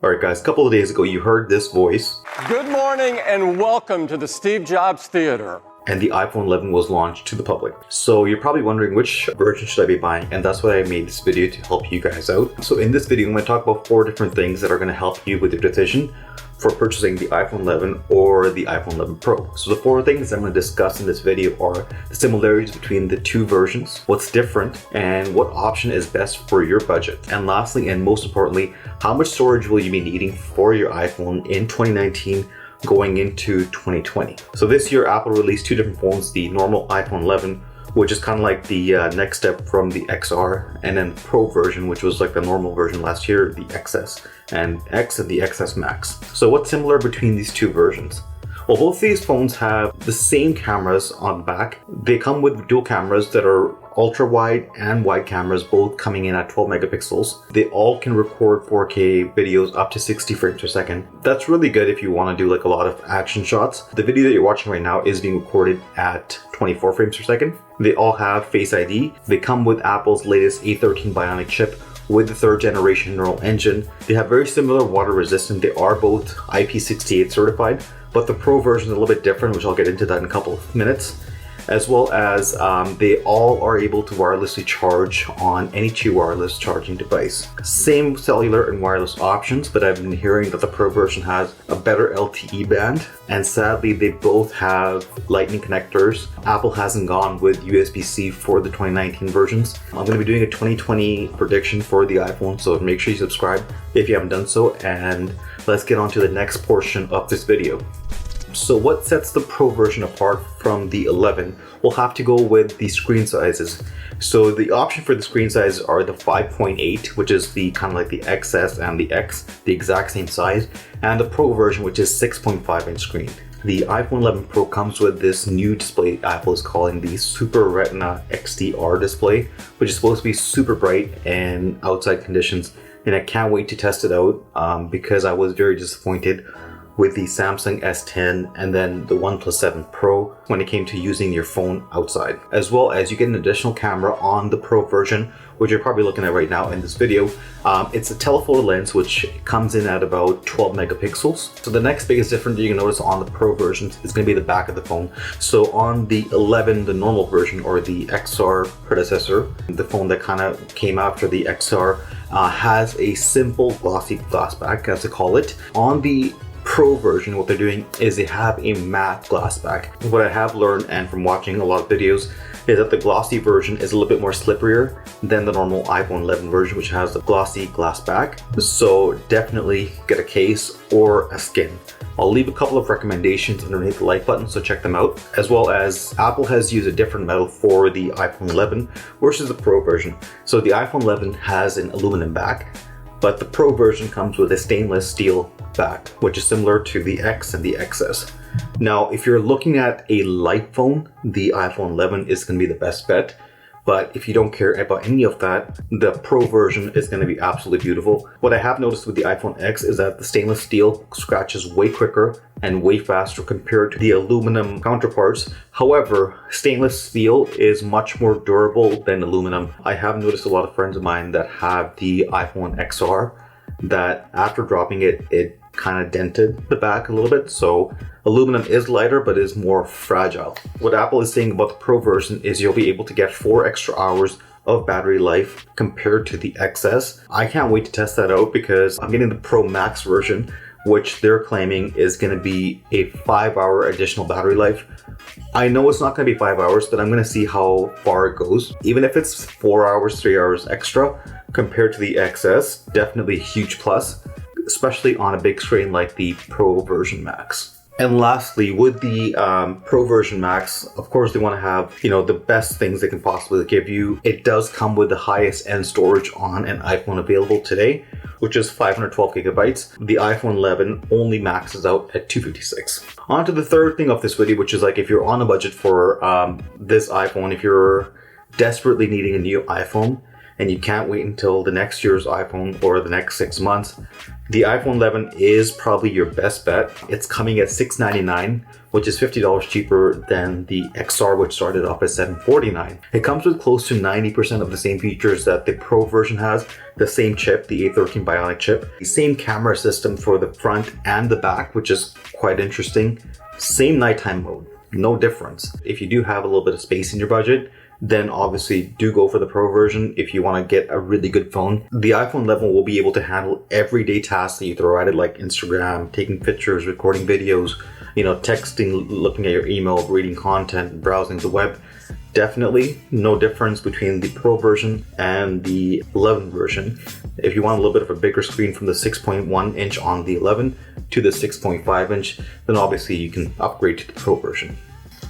Alright guys, a couple of days ago you heard this voice. Good morning and welcome to the Steve Jobs Theater. And the iPhone 11 was launched to the public. So you're probably wondering which version should I be buying, and that's why I made this video to help you guys out. So in this video I'm going to talk about 4 different things that are going to help you with your decision for purchasing the iPhone 11 or the iPhone 11 Pro. So the 4 things I'm going to discuss in this video are the similarities between the 2 versions, what's different, and what option is best for your budget. And lastly, and most importantly, how much storage will you be needing for your iPhone in 2019 going into 2020. So this year Apple released 2 different phones, the normal iPhone 11, which is kind of like the next step from the XR, and then the Pro version, which was like the normal version last year, the XS and X and the XS Max. So what's similar between these 2 versions? Well, both these phones have the same cameras on the back. They come with dual cameras that are ultra wide and wide cameras, both coming in at 12 megapixels. They all can record 4K videos up to 60 frames per second. That's really good if you want to do like a lot of action shots. The video that you're watching right now is being recorded at 24 frames per second. They all have Face ID. They come with Apple's latest A13 Bionic chip with the 3rd generation neural engine. They have very similar water resistant. They are both IP68 certified, but the Pro version is a little bit different, which I'll get into that in a couple of minutes. As well as they all are able to wirelessly charge on any Qi wireless charging device. Same cellular and wireless options, but I've been hearing that the Pro version has a better LTE band, and sadly they both have lightning connectors. Apple hasn't gone with USB-C for the 2019 versions. I'm going to be doing a 2020 prediction for the iPhone, so make sure you subscribe if you haven't done so, and let's get on to the next portion of this video. So what sets the Pro version apart from the 11? We'll have to go with the screen sizes. So the option for the screen sizes are the 5.8, which is the kind of like the XS and the X, the exact same size, and the Pro version, which is 6.5 inch screen. The iPhone 11 Pro comes with this new display Apple is calling the Super Retina XDR display, which is supposed to be super bright in outside conditions, and I can't wait to test it out because I was very disappointed with the Samsung S10 and then the OnePlus 7 Pro when it came to using your phone outside. As well as you get an additional camera on the Pro version, which you're probably looking at right now in this video. It's a telephoto lens which comes in at about 12 megapixels. So the next biggest difference you can notice on the Pro versions is going to be the back of the phone. So on the 11, the normal version, or the XR predecessor, the phone that kind of came after the XR, has a simple glossy glass back, as they call it. On the Pro version, what they're doing is they have a matte glass back. What I have learned, and from watching a lot of videos, is that the glossy version is a little bit more slipperier than the normal iPhone 11 version, which has the glossy glass back. So definitely get a case or a skin. I'll leave a couple of recommendations underneath the like button, so check them out. As well as Apple has used a different metal for the iPhone 11 versus the Pro version. So the iPhone 11 has an aluminum back, but the Pro version comes with a stainless steel back, which is similar to the X and the XS. Now, if you're looking at a light phone, the iPhone 11 is going to be the best bet. But if you don't care about any of that, the Pro version is going to be absolutely beautiful. What I have noticed with the iPhone X is that the stainless steel scratches way quicker and way faster compared to the aluminum counterparts. However, stainless steel is much more durable than aluminum. I have noticed a lot of friends of mine that have the iPhone XR that after dropping it, it kind of dented the back a little bit. So aluminum is lighter, but is more fragile. What Apple is saying about the Pro version is you'll be able to get 4 extra hours of battery life compared to the XS. I can't wait to test that out because I'm getting the Pro Max version, which they're claiming is going to be a 5-hour additional battery life. I know it's not going to be 5 hours, but I'm going to see how far it goes. Even if it's 4 hours, 3 hours extra compared to the XS, definitely a huge plus, especially on a big screen like the Pro version Max. And lastly, with the Pro version Max, of course they want to have, the best things they can possibly give you. It does come with the highest end storage on an iPhone available today, which is 512 gigabytes. The iPhone 11 only maxes out at 256. On to the third thing of this video, which is like if you're on a budget for this iPhone, if you're desperately needing a new iPhone, and you can't wait until the next year's iPhone or the next 6 months, the iPhone 11 is probably your best bet. It's coming at $699, which is $50 cheaper than the XR, which started off at $749. It comes with close to 90% of the same features that the Pro version has. The same chip, the A13 Bionic chip. The same camera system for the front and the back, which is quite interesting. Same nighttime mode, no difference. If you do have a little bit of space in your budget, then obviously do go for the Pro version if you want to get a really good phone. The iPhone 11 will be able to handle everyday tasks that you throw at it, like Instagram, taking pictures, recording videos, texting, looking at your email, reading content, browsing the web. Definitely no difference between the Pro version and the 11 version. If you want a little bit of a bigger screen from the 6.1 inch on the 11 to the 6.5 inch, then obviously you can upgrade to the Pro version.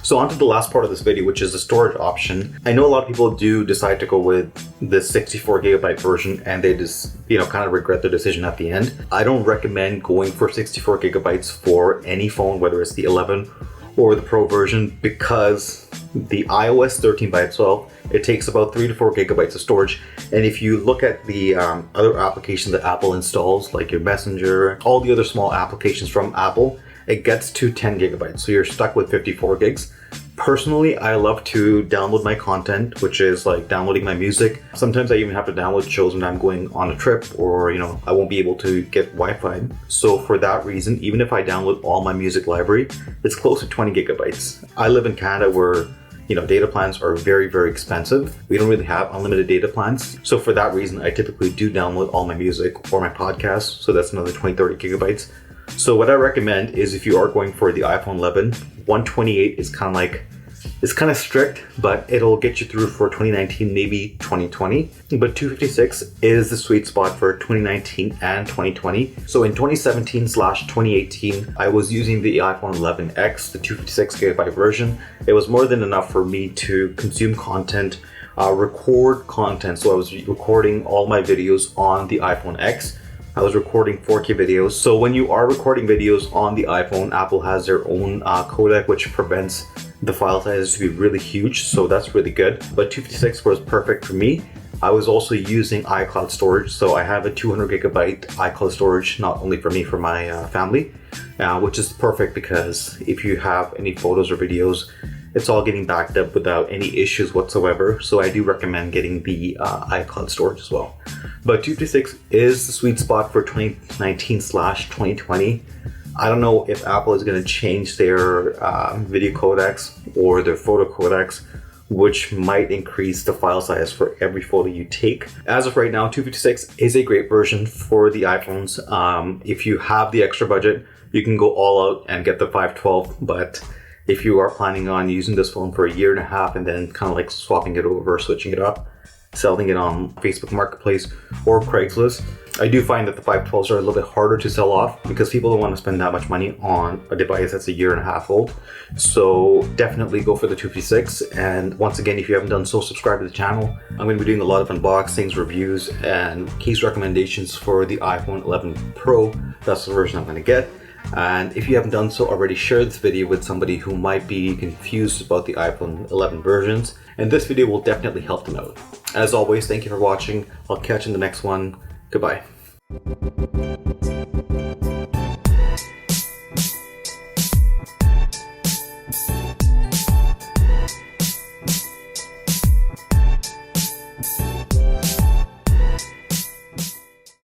So on to the last part of this video, which is the storage option. I know a lot of people do decide to go with the 64 gigabyte version and they just, kind of regret their decision at the end. I don't recommend going for 64 gigabytes for any phone, whether it's the 11 or the Pro version, because the iOS 13 by itself, it takes about 3 to 4 gigabytes of storage. And if you look at the other applications that Apple installs, like your Messenger, all the other small applications from Apple, it gets to 10 gigabytes. So you're stuck with 54 gigs. Personally, I love to download my content, which is like downloading my music. Sometimes I even have to download shows when I'm going on a trip, or I won't be able to get Wi-Fi. So for that reason, even if I download all my music library, it's close to 20 gigabytes. I live in Canada where data plans are very, very expensive. We don't really have unlimited data plans. So for that reason, I typically do download all my music or my podcasts. So that's another 20, 30 gigabytes. So what I recommend is, if you are going for the iPhone 11, 128 is it's kind of strict, but it'll get you through for 2019, maybe 2020. But 256 is the sweet spot for 2019 and 2020. So in 2017/2018, I was using the iPhone 11X, the 256 gigabyte version. It was more than enough for me to consume content, record content. So I was recording all my videos on the iPhone X. I was recording 4K videos. So when you are recording videos on the iPhone, Apple has their own codec, which prevents the file sizes to be really huge. So that's really good. But 256 was perfect for me. I was also using iCloud storage. So I have a 200 gigabyte iCloud storage, not only for me, for my family, which is perfect because if you have any photos or videos, it's all getting backed up without any issues whatsoever. So I do recommend getting the iCloud storage as well. But 256 is the sweet spot for 2019/2020. I don't know if Apple is going to change their video codecs or their photo codecs, which might increase the file size for every photo you take. As of right now, 256 is a great version for the iPhones. If you have the extra budget, you can go all out and get the 512, but if you are planning on using this phone for a year and a half and then kind of like swapping it over, switching it up, selling it on Facebook Marketplace or Craigslist, I do find that the 512s are a little bit harder to sell off because people don't want to spend that much money on a device that's a year and a half old. So definitely go for the 256. And once again, if you haven't done so, subscribe to the channel. I'm going to be doing a lot of unboxings, reviews, and case recommendations for the iPhone 11 Pro. That's the version I'm going to get. And if you haven't done so already, share this video with somebody who might be confused about the iPhone 11 versions, and this video will definitely help them out. As always, thank you for watching. I'll catch you in the next one. Goodbye.